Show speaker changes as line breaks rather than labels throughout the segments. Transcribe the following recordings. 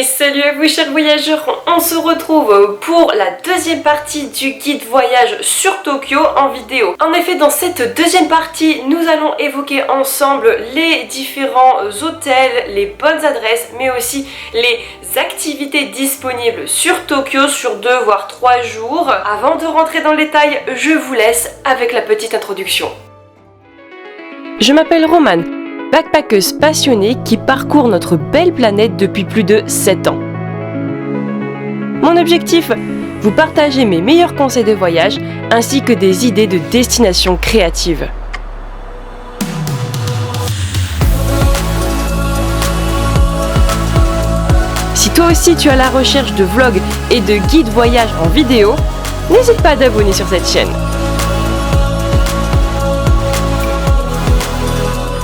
Et salut à vous chers voyageurs, on se retrouve pour la deuxième partie du guide voyage sur Tokyo en vidéo. En effet, dans cette deuxième partie, nous allons évoquer ensemble les différents hôtels, les bonnes adresses, mais aussi les activités disponibles sur Tokyo sur 2 voire 3 jours. Avant de rentrer dans le détail, je vous laisse avec la petite introduction. Je m'appelle Romane, backpackeuse passionnée qui parcourt notre belle planète depuis plus de 7 ans. Mon objectif, vous partager mes meilleurs conseils de voyage ainsi que des idées de destinations créatives. Si toi aussi tu es à la recherche de vlogs et de guides voyage en vidéo, n'hésite pas à t'abonner sur cette chaîne.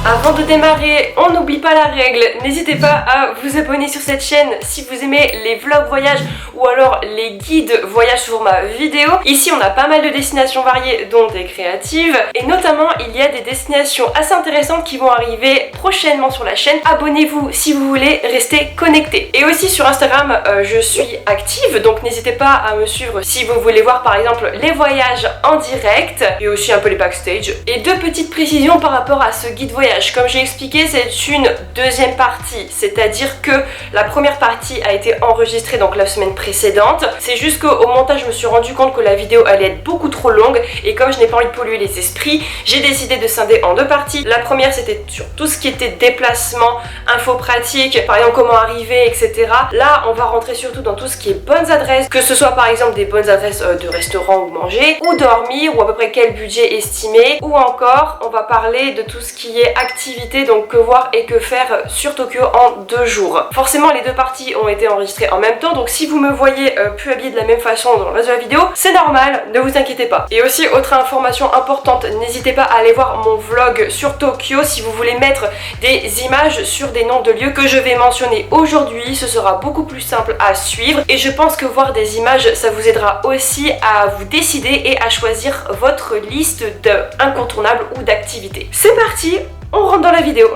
Avant de démarrer, on n'oublie pas la règle, n'hésitez pas à vous abonner sur cette chaîne si vous aimez les vlogs voyages ou alors les guides voyage sous format vidéo. Ici on a pas mal de destinations variées dont des créatives et notamment il y a des destinations assez intéressantes qui vont arriver prochainement sur la chaîne. Abonnez-vous si vous voulez rester connecté. Et aussi sur Instagram je suis active, donc n'hésitez pas à me suivre si vous voulez voir par exemple les voyages en direct et aussi un peu les backstage. Et deux petites précisions par rapport à ce guide voyage. Comme j'ai expliqué, c'est une deuxième partie, c'est-à-dire que la première partie a été enregistrée donc la semaine précédente. C'est juste qu'au montage, je me suis rendu compte que la vidéo allait être beaucoup trop longue et comme je n'ai pas envie de polluer les esprits, j'ai décidé de scinder en deux parties. La première, c'était sur tout ce qui était déplacement, infos pratiques, par exemple comment arriver, etc. Là, on va rentrer surtout dans tout ce qui est bonnes adresses, que ce soit par exemple des bonnes adresses de restaurants où manger, ou dormir, ou à peu près quel budget estimé, ou encore, on va parler de tout ce qui est activité, donc que voir et que faire sur Tokyo en 2 jours. Forcément les deux parties ont été enregistrées en même temps, donc si vous me voyez plus habillée de la même façon dans le reste de la vidéo, c'est normal, ne vous inquiétez pas. Et aussi autre information importante, n'hésitez pas à aller voir mon vlog sur Tokyo si vous voulez mettre des images sur des noms de lieux que je vais mentionner aujourd'hui, ce sera beaucoup plus simple à suivre et je pense que voir des images ça vous aidera aussi à vous décider et à choisir votre liste d'incontournables ou d'activités. C'est parti, on rentre dans la vidéo.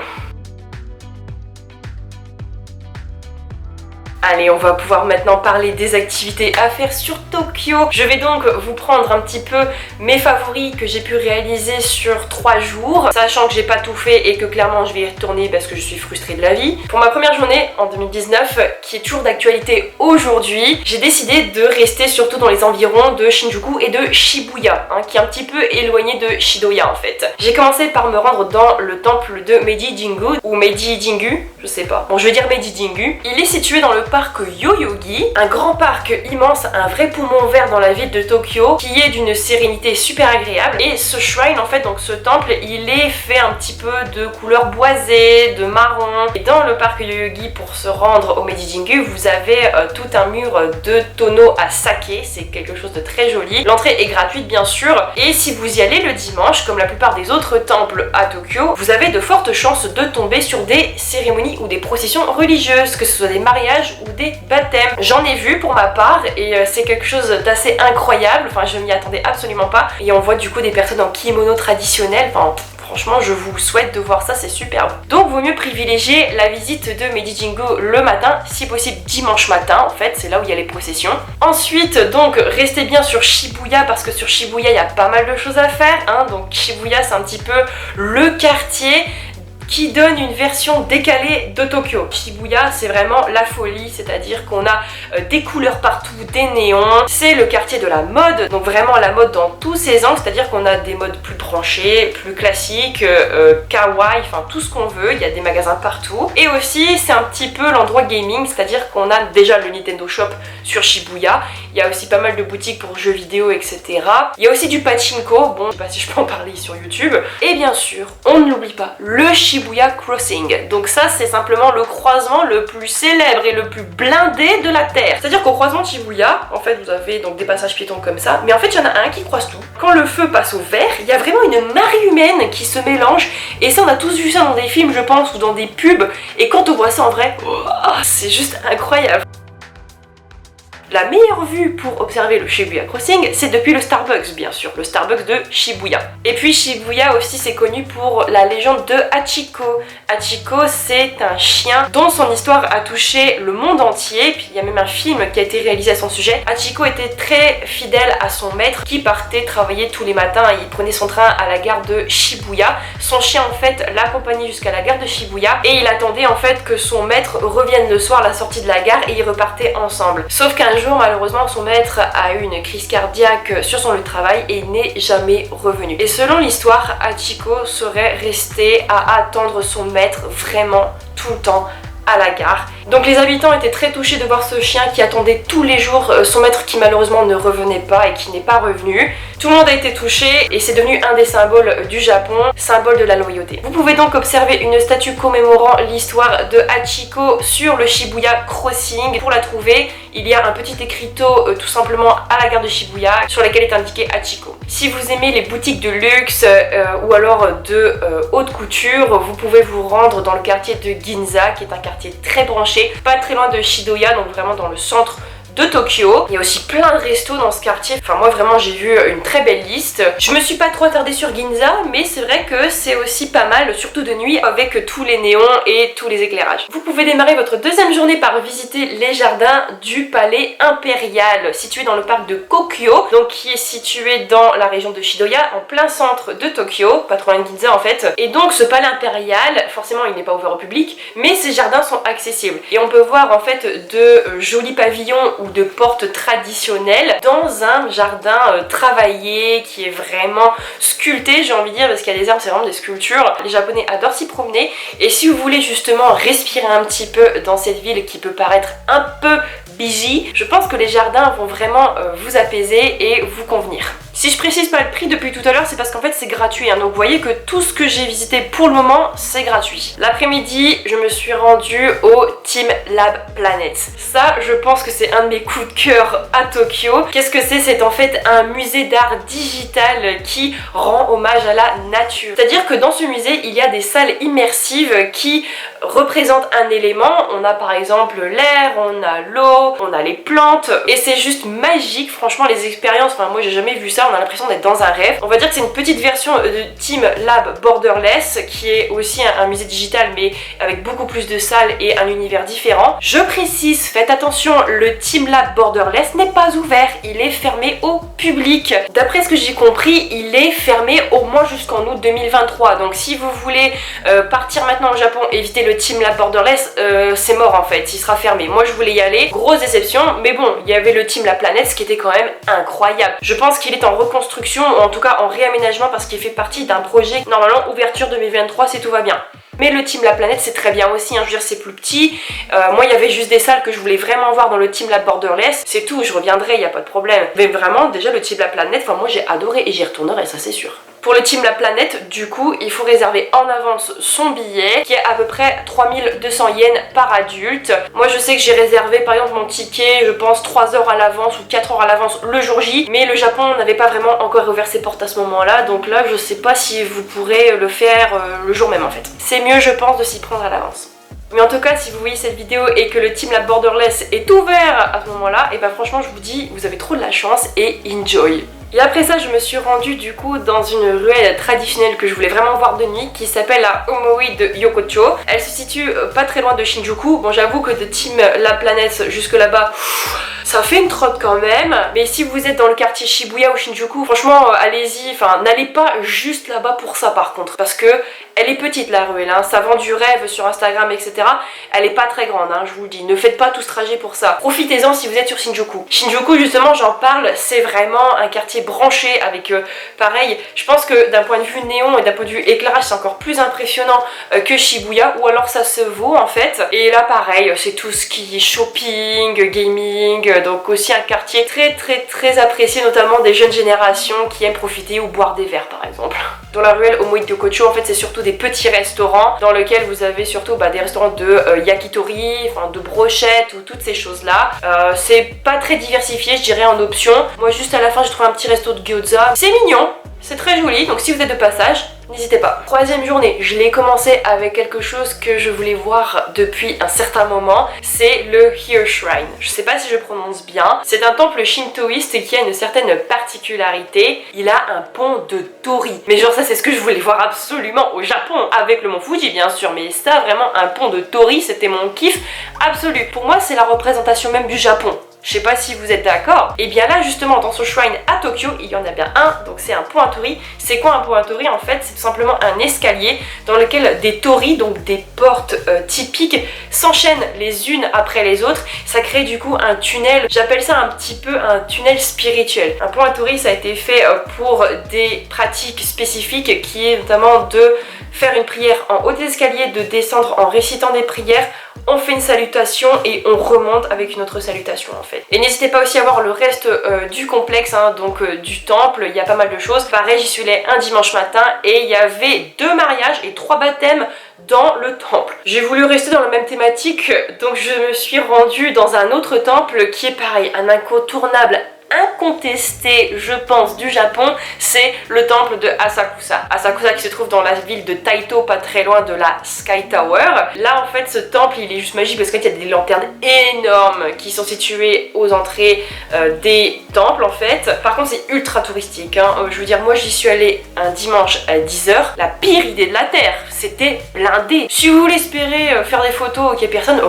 Allez, on va pouvoir maintenant parler des activités à faire sur Tokyo. Je vais donc vous prendre un petit peu mes favoris que j'ai pu réaliser sur 3 jours, sachant que j'ai pas tout fait et que clairement je vais y retourner parce que je suis frustrée de la vie. Pour ma première journée en 2019, qui est toujours d'actualité aujourd'hui, j'ai décidé de rester surtout dans les environs de Shinjuku et de Shibuya, qui est un petit peu éloigné de Shidoya en fait. J'ai commencé par me rendre dans le temple de Meiji Jingu, ou Meiji Jingu, je sais pas. Bon, je vais dire Meiji Jingu. Il est situé dans le parc Yoyogi, un grand parc immense, un vrai poumon vert dans la ville de Tokyo qui est d'une sérénité super agréable. Et ce shrine en fait, donc ce temple, il est fait un petit peu de couleur boisée, de marron. Et dans le parc Yoyogi, pour se rendre au Meiji Jingu, vous avez tout un mur de tonneaux à saké, c'est quelque chose de très joli. L'entrée est gratuite bien sûr et si vous y allez le dimanche, comme la plupart des autres temples à Tokyo, vous avez de fortes chances de tomber sur des cérémonies ou des processions religieuses, que ce soit des mariages ou des baptêmes. J'en ai vu pour ma part et c'est quelque chose d'assez incroyable, enfin je m'y attendais absolument pas et on voit du coup des personnes en kimono traditionnel, enfin franchement je vous souhaite de voir ça, c'est superbe. Donc vaut mieux privilégier la visite de Meiji Jingu le matin, si possible dimanche matin en fait, c'est là où il y a les processions. Ensuite donc restez bien sur Shibuya parce que sur Shibuya il y a pas mal de choses à faire, donc Shibuya c'est un petit peu le quartier qui donne une version décalée de Tokyo. Shibuya, c'est vraiment la folie, c'est-à-dire qu'on a des couleurs partout, des néons. C'est le quartier de la mode, donc vraiment la mode dans tous ses angles, c'est-à-dire qu'on a des modes plus branchés, plus classiques, kawaii, enfin tout ce qu'on veut, il y a des magasins partout. Et aussi, c'est un petit peu l'endroit gaming, c'est-à-dire qu'on a déjà le Nintendo Shop sur Shibuya, il y a aussi pas mal de boutiques pour jeux vidéo, etc. Il y a aussi du pachinko, bon, je sais pas si je peux en parler sur YouTube. Et bien sûr, on ne l'oublie pas, le Shibuya Crossing. Donc ça, c'est simplement le croisement le plus célèbre et le plus blindé de la Terre. C'est-à-dire qu'au croisement de Shibuya, en fait, vous avez donc des passages piétons comme ça, mais en fait, il y en a un qui croise tout. Quand le feu passe au vert, il y a vraiment une marée humaine qui se mélange. Et ça, on a tous vu ça dans des films, je pense, ou dans des pubs. Et quand on voit ça en vrai, c'est juste incroyable. La meilleure vue pour observer le Shibuya Crossing, c'est depuis le Starbucks, bien sûr, le Starbucks de Shibuya. Et puis Shibuya aussi, c'est connu pour la légende de Hachiko. Hachiko, c'est un chien dont son histoire a touché le monde entier, puis il y a même un film qui a été réalisé à son sujet. Hachiko était très fidèle à son maître qui partait travailler tous les matins et il prenait son train à la gare de Shibuya. Son chien en fait l'accompagnait jusqu'à la gare de Shibuya et il attendait en fait que son maître revienne le soir à la sortie de la gare et ils repartaient ensemble. Sauf qu'un jour malheureusement son maître a eu une crise cardiaque sur son lieu de travail et il n'est jamais revenu. Et selon l'histoire, Hachiko serait restée à attendre son maître vraiment tout le temps à la gare. Donc les habitants étaient très touchés de voir ce chien qui attendait tous les jours son maître qui malheureusement ne revenait pas et qui n'est pas revenu. Tout le monde a été touché et c'est devenu un des symboles du Japon, symbole de la loyauté. Vous pouvez donc observer une statue commémorant l'histoire de Hachiko sur le Shibuya Crossing. Pour la trouver, il y a un petit écriteau tout simplement à la gare de Shibuya sur laquelle est indiqué Hachiko. Si vous aimez les boutiques de luxe ou alors de haute couture, vous pouvez vous rendre dans le quartier de Ginza qui est un quartier très branché, pas très loin de Shidoya, donc vraiment dans le centre de Tokyo. Il y a aussi plein de restos dans ce quartier. Enfin moi vraiment j'ai vu une très belle liste. Je me suis pas trop attardée sur Ginza, mais c'est vrai que c'est aussi pas mal, surtout de nuit avec tous les néons et tous les éclairages. Vous pouvez démarrer votre deuxième journée par visiter les jardins du palais impérial situé dans le parc de Kokyo, donc qui est situé dans la région de Shidoya, en plein centre de Tokyo, pas trop loin de Ginza en fait. Et donc ce palais impérial, forcément il n'est pas ouvert au public, mais ces jardins sont accessibles et on peut voir en fait de jolis pavillons ou de portes traditionnelles dans un jardin travaillé qui est vraiment sculpté, j'ai envie de dire, parce qu'il y a des arbres, c'est vraiment des sculptures. Les Japonais adorent s'y promener et si vous voulez justement respirer un petit peu dans cette ville qui peut paraître un peu busy, je pense que les jardins vont vraiment vous apaiser et vous convenir. Si je précise pas le prix depuis tout à l'heure, c'est parce qu'en fait c'est gratuit, hein. Donc vous voyez que tout ce que j'ai visité pour le moment, c'est gratuit. L'après-midi, je me suis rendue au Team Lab Planet. Ça, je pense que c'est un de mes coups de cœur à Tokyo. Qu'est-ce que c'est? C'est en fait un musée d'art digital qui rend hommage à la nature. C'est-à-dire que dans ce musée, il y a des salles immersives qui représentent un élément. On a par exemple l'air, on a l'eau, on a les plantes et c'est juste magique. Franchement, les expériences, enfin moi j'ai jamais vu ça, on a l'impression d'être dans un rêve. On va dire que c'est une petite version de Team Lab Borderless qui est aussi un musée digital mais avec beaucoup plus de salles et un univers différent. Je précise, faites attention, le Team Lab Borderless n'est pas ouvert, il est fermé au public. D'après ce que j'ai compris, il est fermé au moins jusqu'en août 2023. Donc si vous voulez partir maintenant au Japon et éviter le Team Lab Borderless, c'est mort en fait, il sera fermé. Moi je voulais y aller, grosse déception, mais bon, il y avait le Team La Planète, ce qui était quand même incroyable. Je pense qu'il est en reconstruction, ou en tout cas en réaménagement parce qu'il fait partie d'un projet, normalement ouverture 2023 si tout va bien. Mais le Team La Planète c'est très bien aussi, hein. Je veux dire c'est plus petit. Moi il y avait juste des salles que je voulais vraiment voir dans le Team Lab Borderless, c'est tout, je reviendrai, il n'y a pas de problème. Mais vraiment déjà le Team La Planète, enfin moi j'ai adoré et j'y retournerai, ça c'est sûr. Pour le Team La Planète, du coup, il faut réserver en avance son billet qui est à peu près 3200 yens par adulte. Moi je sais que j'ai réservé par exemple mon ticket, je pense 3 heures à l'avance ou 4 heures à l'avance le jour J, mais le Japon n'avait pas vraiment encore ouvert ses portes à ce moment-là, donc là je sais pas si vous pourrez le faire le jour même en fait. C'est mieux je pense de s'y prendre à l'avance. Mais en tout cas, si vous voyez cette vidéo et que le Team Lab Borderless est ouvert à ce moment-là, et ben franchement je vous dis, vous avez trop de la chance et enjoy. Et après ça, je me suis rendue du coup dans une ruelle traditionnelle que je voulais vraiment voir de nuit qui s'appelle la Omoi de Yokocho. Elle se situe pas très loin de Shinjuku. Bon, j'avoue que de Team La Planète jusque là-bas, ça fait une trotte quand même. Mais si vous êtes dans le quartier Shibuya ou Shinjuku, franchement, allez-y. Enfin, n'allez pas juste là-bas pour ça par contre. Parce que elle est petite la ruelle, hein. Ça vend du rêve sur Instagram, etc. Elle est pas très grande, hein, je vous le dis. Ne faites pas tout ce trajet pour ça. Profitez-en si vous êtes sur Shinjuku. Shinjuku, justement, j'en parle, c'est vraiment un quartier branché avec, pareil, je pense que d'un point de vue néon et d'un point de vue éclairage, c'est encore plus impressionnant que Shibuya, ou alors ça se vaut en fait. Et là, pareil, c'est tout ce qui est shopping, gaming, donc aussi un quartier très apprécié, notamment des jeunes générations qui aiment profiter ou boire des verres par exemple. Dans la ruelle Omoi de Yokocho, en fait, c'est surtout des petits restaurants dans lesquels vous avez surtout des restaurants de yakitori, enfin de brochettes ou toutes ces choses là. C'est pas très diversifié, je dirais, en options. Moi juste à la fin j'ai trouvé un petit resto de gyoza. C'est mignon, c'est très joli, donc si vous êtes de passage, n'hésitez pas. Troisième journée, je l'ai commencé avec quelque chose que je voulais voir depuis un certain moment, c'est le Hyo Shrine. Je sais pas si je prononce bien, c'est un temple shintoïste qui a une certaine particularité, il a un pont de torii. Mais genre ça c'est ce que je voulais voir absolument au Japon, avec le mont Fuji bien sûr, mais ça vraiment un pont de torii, c'était mon kiff absolu. Pour moi c'est la représentation même du Japon. Je sais pas si vous êtes d'accord. Et bien là justement dans ce shrine à Tokyo, il y en a bien un, donc c'est un pont à torii. C'est quoi un pont à torii? En fait c'est tout simplement un escalier dans lequel des torii, donc des portes typiques, s'enchaînent les unes après les autres. Ça crée du coup un tunnel, j'appelle ça un petit peu un tunnel spirituel. Un pont à torii ça a été fait pour des pratiques spécifiques qui est notamment de faire une prière en haut des escaliers, de descendre en récitant des prières, on fait une salutation et on remonte avec une autre salutation en fait. Et n'hésitez pas aussi à voir le reste du complexe, hein, donc du temple, il y a pas mal de choses. Pareil, j'y suis allée un dimanche matin et il y avait 2 mariages et 3 baptêmes dans le temple. J'ai voulu rester dans la même thématique, donc je me suis rendue dans un autre temple qui est pareil, un incontournable, incontesté je pense du Japon, c'est le temple de Asakusa. Asakusa qui se trouve dans la ville de Taito, pas très loin de la Sky Tower. Là en fait ce temple il est juste magique parce qu'il y a des lanternes énormes qui sont situées aux entrées des temples en fait. Par contre c'est ultra touristique, hein. Je veux dire moi j'y suis allée un dimanche à 10 h, la pire idée de la terre, c'était blindé. Si vous voulez espérer faire des photos qu'il n'y ait personne,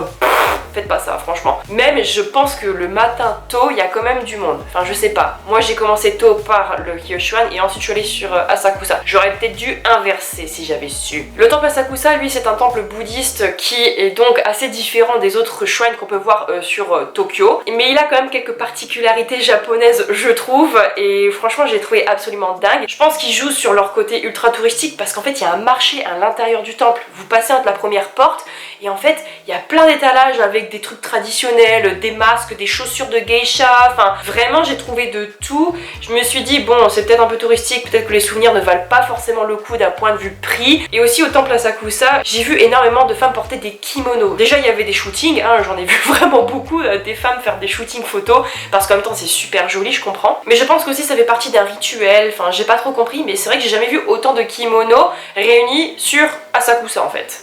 faites pas ça franchement. Même je pense que le matin tôt il y a quand même du monde. Enfin je sais pas. Moi j'ai commencé tôt par le Hyo Shrine et ensuite je suis allée sur Asakusa. J'aurais peut-être dû inverser si j'avais su. Le temple Asakusa lui c'est un temple bouddhiste qui est donc assez différent des autres shrines qu'on peut voir sur Tokyo. Mais il a quand même quelques particularités japonaises je trouve et franchement j'ai trouvé absolument dingue. Je pense qu'ils jouent sur leur côté ultra touristique parce qu'en fait il y a un marché à l'intérieur du temple. Vous passez entre la première porte et en fait il y a plein d'étalages avec des trucs traditionnels, des masques, des chaussures de geisha, enfin vraiment j'ai trouvé de tout. Je me suis dit bon c'est peut-être un peu touristique, peut-être que les souvenirs ne valent pas forcément le coup d'un point de vue prix. Et aussi au temple Asakusa, j'ai vu énormément de femmes porter des kimonos. Déjà il y avait des shootings, hein, j'en ai vu vraiment beaucoup des femmes faire des shootings photos parce qu'en même temps c'est super joli, je comprends. Mais je pense qu'aussi ça fait partie d'un rituel, enfin j'ai pas trop compris mais c'est vrai que j'ai jamais vu autant de kimonos réunis sur Asakusa en fait.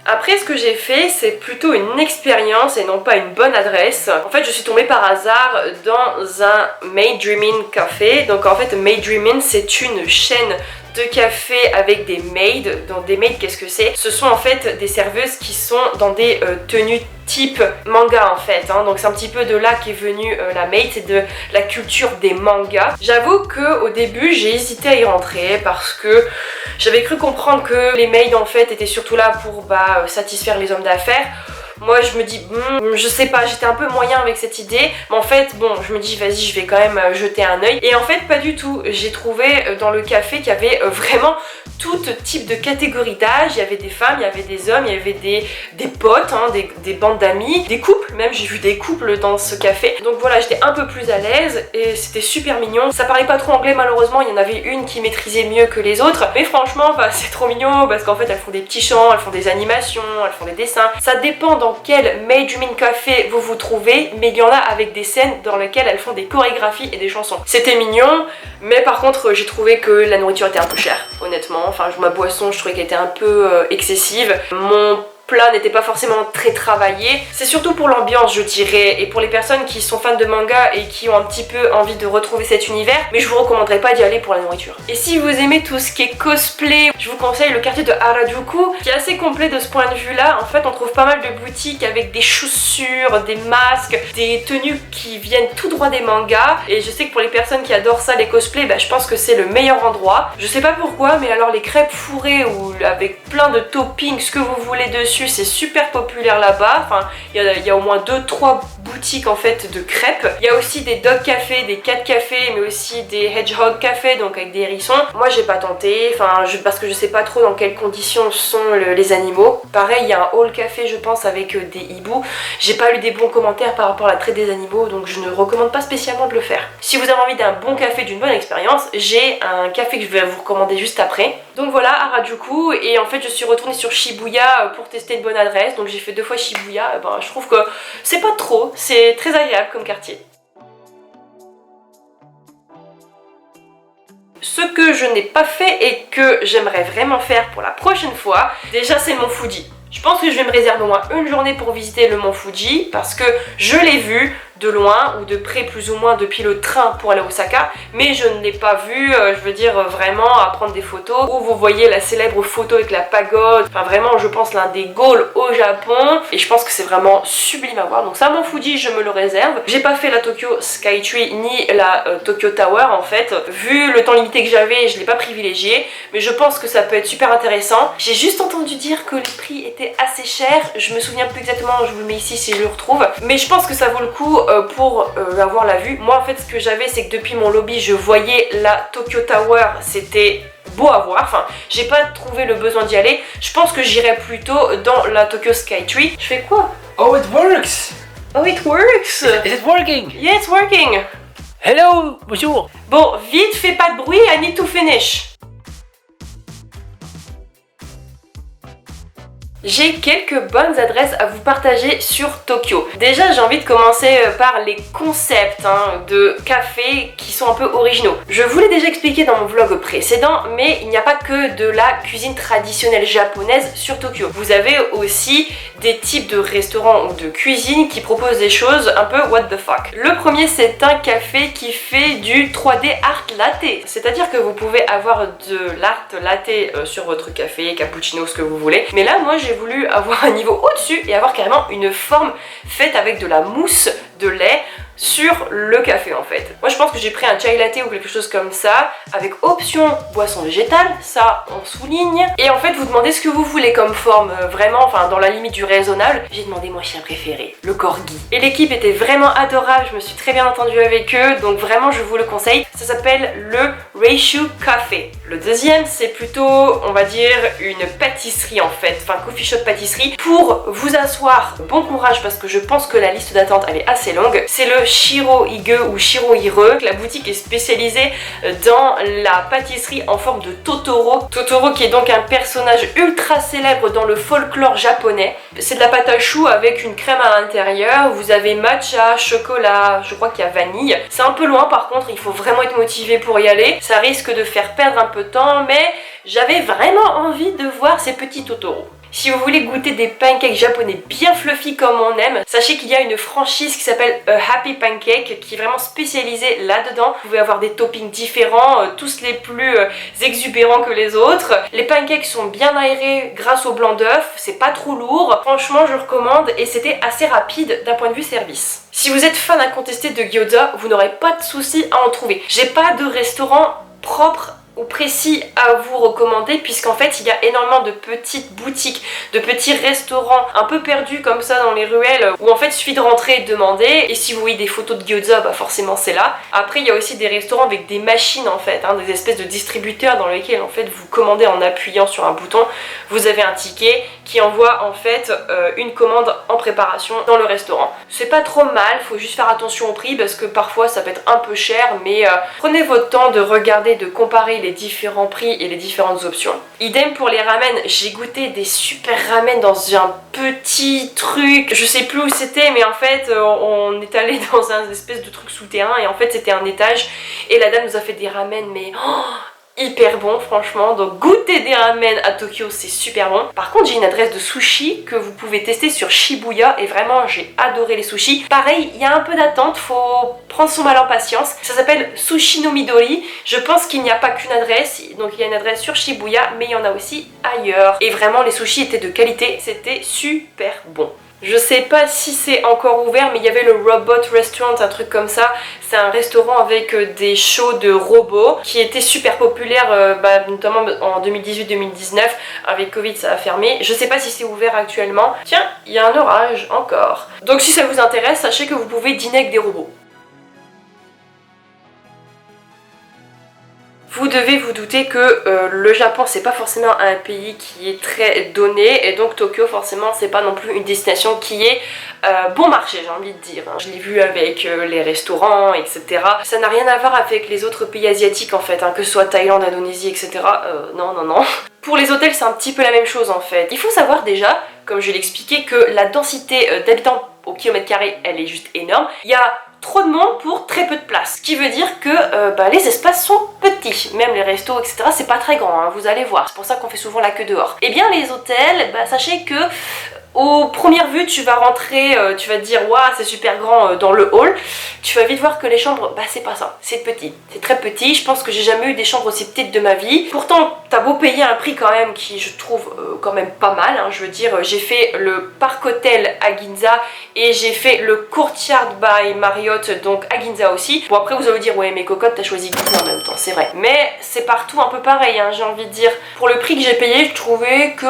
Après ce que j'ai fait c'est plutôt une expérience et non pas une bonne adresse. En fait je suis tombée par hasard dans un Made Dreamin Café. Donc en fait Made Dreamin c'est une chaîne de café avec des maids. Donc des maids qu'est-ce que c'est? Ce sont en fait des serveuses qui sont dans des tenues type manga en fait, hein. Donc c'est un petit peu de là qu'est venue la maid, c'est de la culture des mangas. J'avoue que au début j'ai hésité à y rentrer parce que j'avais cru comprendre que les maids en fait étaient surtout là pour satisfaire les hommes d'affaires. Moi je me dis, je sais pas, j'étais un peu moyen avec cette idée, mais en fait bon je me dis vas-y je vais quand même jeter un œil. Et en fait pas du tout, j'ai trouvé dans le café qu'il y avait vraiment tout type de catégorie d'âge. Il y avait des femmes, il y avait des hommes, il y avait des potes, hein, des bandes d'amis, des couples, même j'ai vu des couples dans ce café. Donc voilà, j'étais un peu plus à l'aise et c'était super mignon. Ça parlait pas trop anglais malheureusement, il y en avait une qui maîtrisait mieux que les autres, mais franchement c'est trop mignon parce qu'en fait elles font des petits chants, elles font des animations, elles font des dessins. Ça dépend dans quel Made Dreamin Café vous vous trouvez, mais il y en a avec des scènes dans lesquelles elles font des chorégraphies et des chansons. C'était mignon, mais par contre j'ai trouvé que la nourriture était un peu chère, honnêtement. Enfin ma boisson je trouvais qu'elle était un peu excessive. Mon plat n'était pas forcément très travaillé. C'est surtout pour l'ambiance je dirais et pour les personnes qui sont fans de manga et qui ont un petit peu envie de retrouver cet univers, mais je vous recommanderais pas d'y aller pour la nourriture. Et si vous aimez tout ce qui est cosplay, je vous conseille le quartier de Harajuku qui est assez complet de ce point de vue là. En fait on trouve pas mal de boutiques avec des chaussures, des masques, des tenues qui viennent tout droit des mangas et je sais que pour les personnes qui adorent ça, les cosplays, je pense que c'est le meilleur endroit. Je sais pas pourquoi mais alors les crêpes fourrées ou avec plein de toppings, ce que vous voulez dessus, c'est super populaire là-bas. Enfin, il y a au moins 2-3 boutiques en fait de crêpes. Il y a aussi des dog cafés, des cat cafés, mais aussi des hedgehog cafés, donc avec des hérissons. Moi j'ai pas tenté, parce que je sais pas trop dans quelles conditions sont les animaux. Pareil, il y a un hall café je pense avec des hiboux. J'ai pas lu des bons commentaires par rapport à la traite des animaux, donc je ne recommande pas spécialement de le faire. Si vous avez envie d'un bon café, d'une bonne expérience, j'ai un café que je vais vous recommander juste après. Donc voilà, Harajuku, et en fait je suis retournée sur Shibuya pour tester une bonne adresse, donc j'ai fait 2 fois Shibuya. Je trouve que c'est pas trop, c'est très agréable comme quartier. Ce que je n'ai pas fait et que j'aimerais vraiment faire pour la prochaine fois, déjà c'est le mont Fuji. Je pense que je vais me réserver au moins une journée pour visiter le mont Fuji parce que je l'ai vu de loin ou de près plus ou moins depuis le train pour aller à Osaka, mais je ne l'ai pas vu, je veux dire vraiment à prendre des photos où vous voyez la célèbre photo avec la pagode, enfin vraiment je pense l'un des goals au Japon et je pense que c'est vraiment sublime à voir. Donc ça, mont Fuji, je me le réserve. J'ai pas fait la Tokyo Skytree ni la Tokyo Tower en fait, vu le temps limité que j'avais, je l'ai pas privilégié, mais je pense que ça peut être super intéressant. J'ai juste entendu dire que les prix étaient assez chers, je me souviens plus exactement, je vous le mets ici si je le retrouve, mais je pense que ça vaut le coup pour avoir la vue. Moi en fait ce que j'avais c'est que depuis mon lobby je voyais la Tokyo Tower, c'était beau à voir, enfin j'ai pas trouvé le besoin d'y aller. Je pense que j'irai plutôt dans la Tokyo Skytree. Je fais quoi?
Oh, it works!
Oh it works!
Is it working?
Yeah, it's working!
Hello, bonjour!
Bon, vite, fais pas de bruit, I need to finish. J'ai quelques bonnes adresses à vous partager sur Tokyo. Déjà, j'ai envie de commencer par les concepts de café qui sont un peu originaux. Je vous l'ai déjà expliqué dans mon vlog précédent, mais il n'y a pas que de la cuisine traditionnelle japonaise sur Tokyo. Vous avez aussi des types de restaurants ou de cuisine qui proposent des choses un peu what the fuck. Le premier, c'est un café qui fait du 3D art latte. C'est-à-dire que vous pouvez avoir de l'art latte sur votre café, cappuccino, ce que vous voulez. Mais là, moi, j'ai voulu avoir un niveau au-dessus et avoir carrément une forme faite avec de la mousse de lait sur le café en fait. Moi je pense que j'ai pris un chai latte ou quelque chose comme ça avec option boisson végétale, ça on souligne. Et en fait vous demandez ce que vous voulez comme forme, vraiment, enfin dans la limite du raisonnable. J'ai demandé mon chien préféré, le corgi. Et l'équipe était vraiment adorable, je me suis très bien entendue avec eux, donc vraiment je vous le conseille. Ça s'appelle le Reishu Café. Le deuxième c'est plutôt, on va dire, une pâtisserie en fait, enfin coffee shop pâtisserie. Pour vous asseoir, bon courage parce que je pense que la liste d'attente elle est assez longue. C'est le Shirohige ou Shirohire. La boutique est spécialisée dans la pâtisserie en forme de Totoro. Totoro qui est donc un personnage ultra célèbre dans le folklore japonais. C'est de la pâte à choux avec une crème à l'intérieur. Vous avez matcha, chocolat, je crois qu'il y a vanille. C'est un peu loin par contre, il faut vraiment être motivé pour y aller. Ça risque de faire perdre un peu de temps, mais j'avais vraiment envie de voir ces petits Totoro. Si vous voulez goûter des pancakes japonais bien fluffy comme on aime, sachez qu'il y a une franchise qui s'appelle Happy Pancake qui est vraiment spécialisée là-dedans. Vous pouvez avoir des toppings différents, tous les plus exubérants que les autres. Les pancakes sont bien aérés grâce au blanc d'œuf, c'est pas trop lourd. Franchement, je recommande et c'était assez rapide d'un point de vue service. Si vous êtes fan incontesté de gyoza, vous n'aurez pas de souci à en trouver. J'ai pas de restaurant propre ou précis à vous recommander puisqu'en fait il y a énormément de petites boutiques, de petits restaurants un peu perdus comme ça dans les ruelles où en fait il suffit de rentrer et de demander, et si vous voyez des photos de gyoza, bah forcément c'est là. Après il y a aussi des restaurants avec des machines en fait, des espèces de distributeurs dans lesquels en fait vous commandez en appuyant sur un bouton, vous avez un ticket qui envoie en fait une commande en préparation dans le restaurant. C'est pas trop mal, faut juste faire attention au prix parce que parfois ça peut être un peu cher, mais prenez votre temps de regarder, de comparer les différents prix et les différentes options. Idem pour les ramen, j'ai goûté des super ramen dans un petit truc, je sais plus où c'était, mais en fait on est allé dans un espèce de truc souterrain et en fait c'était un étage et la dame nous a fait des ramen mais hyper bon franchement, donc goûter des ramen à Tokyo c'est super bon. Par contre j'ai une adresse de sushi que vous pouvez tester sur Shibuya et vraiment j'ai adoré les sushis. Pareil, il y a un peu d'attente, faut prendre son mal en patience. Ça s'appelle Sushi no Midori. Je pense qu'il n'y a pas qu'une adresse, donc il y a une adresse sur Shibuya mais il y en a aussi ailleurs. Et vraiment les sushis étaient de qualité, c'était super bon. Je sais pas si c'est encore ouvert, mais il y avait le Robot Restaurant, un truc comme ça. C'est un restaurant avec des shows de robots qui était super populaire, notamment en 2018-2019. Avec Covid, ça a fermé. Je sais pas si c'est ouvert actuellement. Tiens, il y a un orage encore. Donc si ça vous intéresse, sachez que vous pouvez dîner avec des robots. Vous devez vous douter que le Japon c'est pas forcément un pays qui est très donné et donc Tokyo forcément c'est pas non plus une destination qui est bon marché, j'ai envie de dire. Je l'ai vu avec les restaurants, etc. Ça n'a rien à voir avec les autres pays asiatiques en fait, que ce soit Thaïlande, Indonésie, etc. Non. Pour les hôtels c'est un petit peu la même chose en fait. Il faut savoir déjà, comme je l'ai expliqué, que la densité d'habitants au kilomètre carré, elle est juste énorme. Il y a trop de monde pour très peu de place. Ce qui veut dire que les espaces sont petits. Même les restos, etc. c'est pas très grand, hein, vous allez voir. C'est pour ça qu'on fait souvent la queue dehors. Et bien les hôtels, sachez que aux premières vues, tu vas rentrer, tu vas te dire waouh, c'est super grand dans le hall. Tu vas vite voir que les chambres, c'est pas ça, c'est petit, c'est très petit. Je pense que j'ai jamais eu des chambres aussi petites de ma vie. Pourtant, t'as beau payer un prix quand même qui, je trouve, quand même pas mal. Hein. Je veux dire, j'ai fait le Park Hotel à Ginza et j'ai fait le Courtyard by Marriott, donc à Ginza aussi. Bon, après, vous allez me dire, ouais, mais cocotte, t'as choisi Ginza en même temps, c'est vrai. Mais c'est partout un peu pareil, hein, j'ai envie de dire. Pour le prix que j'ai payé, je trouvais que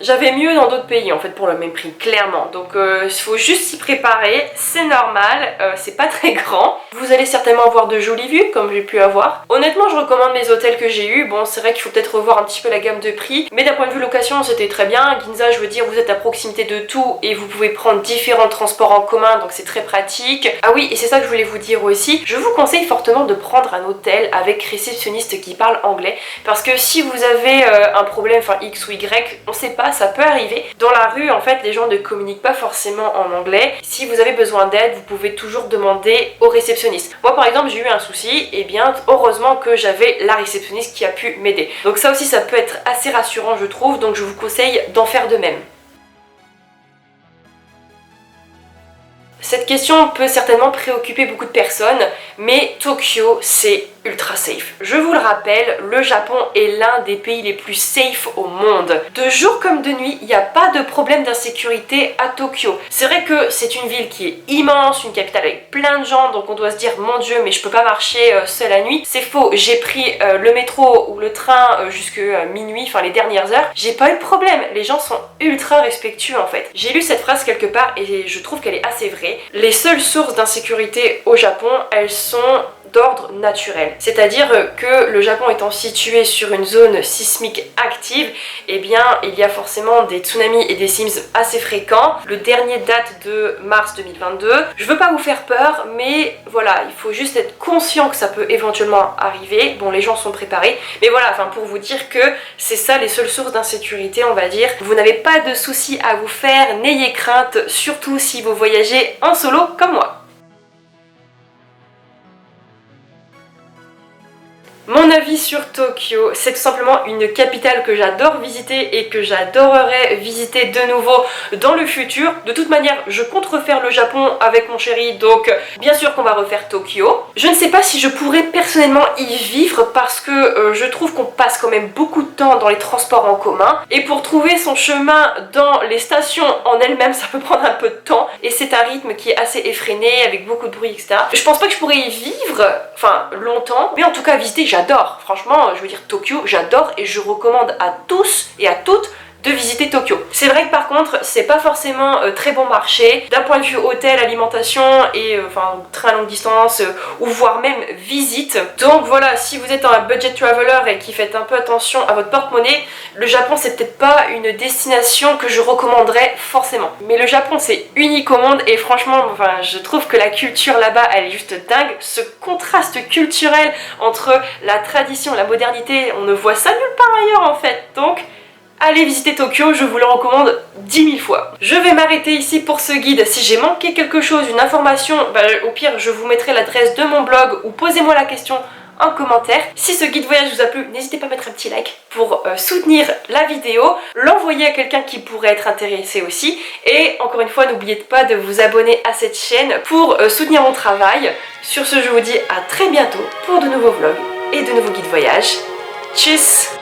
j'avais mieux dans d'autres pays en fait pour le même prix, clairement. Donc il faut juste s'y préparer, c'est normal, c'est pas très grand. Vous allez certainement avoir de jolies vues comme j'ai pu avoir. Honnêtement, je recommande mes hôtels que j'ai eu. Bon, c'est vrai qu'il faut peut-être revoir un petit peu la gamme de prix, mais d'un point de vue location, c'était très bien. Ginza, je veux dire, vous êtes à proximité de tout et vous pouvez prendre différents transports en commun, donc c'est très pratique. Ah oui, et c'est ça que je voulais vous dire aussi. Je vous conseille fortement de prendre un hôtel avec réceptionniste qui parle anglais, parce que si vous avez un problème, enfin X ou Y, on sait pas, ça peut arriver. Dans la rue, en fait, les gens ne communiquent pas forcément en anglais. Si vous avez besoin d'aide, vous pouvez toujours demander au réceptionniste. Moi, par exemple, j'ai eu un souci, et bien, heureusement que j'avais la réceptionniste qui a pu m'aider. Donc ça aussi, ça peut être assez rassurant, je trouve, donc je vous conseille d'en faire de même. Cette question peut certainement préoccuper beaucoup de personnes, mais Tokyo, c'est ultra safe. Je vous le rappelle, le Japon est l'un des pays les plus safe au monde. De jour comme de nuit, il n'y a pas de problème d'insécurité à Tokyo. C'est vrai que c'est une ville qui est immense, une capitale avec plein de gens, donc on doit se dire mon Dieu, mais je peux pas marcher seule la nuit. C'est faux, j'ai pris le métro ou le train jusqu'à minuit, enfin les dernières heures. J'ai pas eu de problème, les gens sont ultra respectueux en fait. J'ai lu cette phrase quelque part et je trouve qu'elle est assez vraie. Les seules sources d'insécurité au Japon, elles sont d'ordre naturel. C'est-à-dire que le Japon étant situé sur une zone sismique active, eh bien il y a forcément des tsunamis et des séismes assez fréquents. Le dernier date de mars 2022. Je veux pas vous faire peur, mais voilà, il faut juste être conscient que ça peut éventuellement arriver. Bon, les gens sont préparés, mais voilà, enfin pour vous dire que c'est ça les seules sources d'insécurité, on va dire. Vous n'avez pas de soucis à vous faire, n'ayez crainte, surtout si vous voyagez en solo comme moi. Mon avis sur Tokyo, c'est tout simplement une capitale que j'adore visiter et que j'adorerais visiter de nouveau dans le futur. De toute manière, je compte refaire le Japon avec mon chéri, donc bien sûr qu'on va refaire Tokyo. Je ne sais pas si je pourrais personnellement y vivre parce que je trouve qu'on passe quand même beaucoup de temps dans les transports en commun et pour trouver son chemin dans les stations en elles-mêmes, ça peut prendre un peu de temps et c'est un rythme qui est assez effréné avec beaucoup de bruit, etc. Je pense pas que je pourrais y vivre, enfin longtemps, mais en tout cas visiter, j'adore, franchement, je veux dire Tokyo, j'adore et je recommande à tous et à toutes de visiter Tokyo. C'est vrai que par contre, c'est pas forcément très bon marché, d'un point de vue hôtel, alimentation et enfin train à longue distance ou voire même visite. Donc voilà, si vous êtes un budget traveler et qui faites un peu attention à votre porte-monnaie, le Japon c'est peut-être pas une destination que je recommanderais forcément. Mais le Japon c'est unique au monde et franchement, enfin je trouve que la culture là-bas elle est juste dingue. Ce contraste culturel entre la tradition et la modernité, on ne voit ça nulle part ailleurs en fait. Donc allez visiter Tokyo, je vous le recommande 10 000 fois. Je vais m'arrêter ici pour ce guide. Si j'ai manqué quelque chose, une information, au pire je vous mettrai l'adresse de mon blog ou posez-moi la question en commentaire. Si ce guide voyage vous a plu, n'hésitez pas à mettre un petit like pour soutenir la vidéo, l'envoyer à quelqu'un qui pourrait être intéressé aussi. Et encore une fois, n'oubliez pas de vous abonner à cette chaîne pour soutenir mon travail. Sur ce, je vous dis à très bientôt pour de nouveaux vlogs et de nouveaux guides voyage. Tchuss!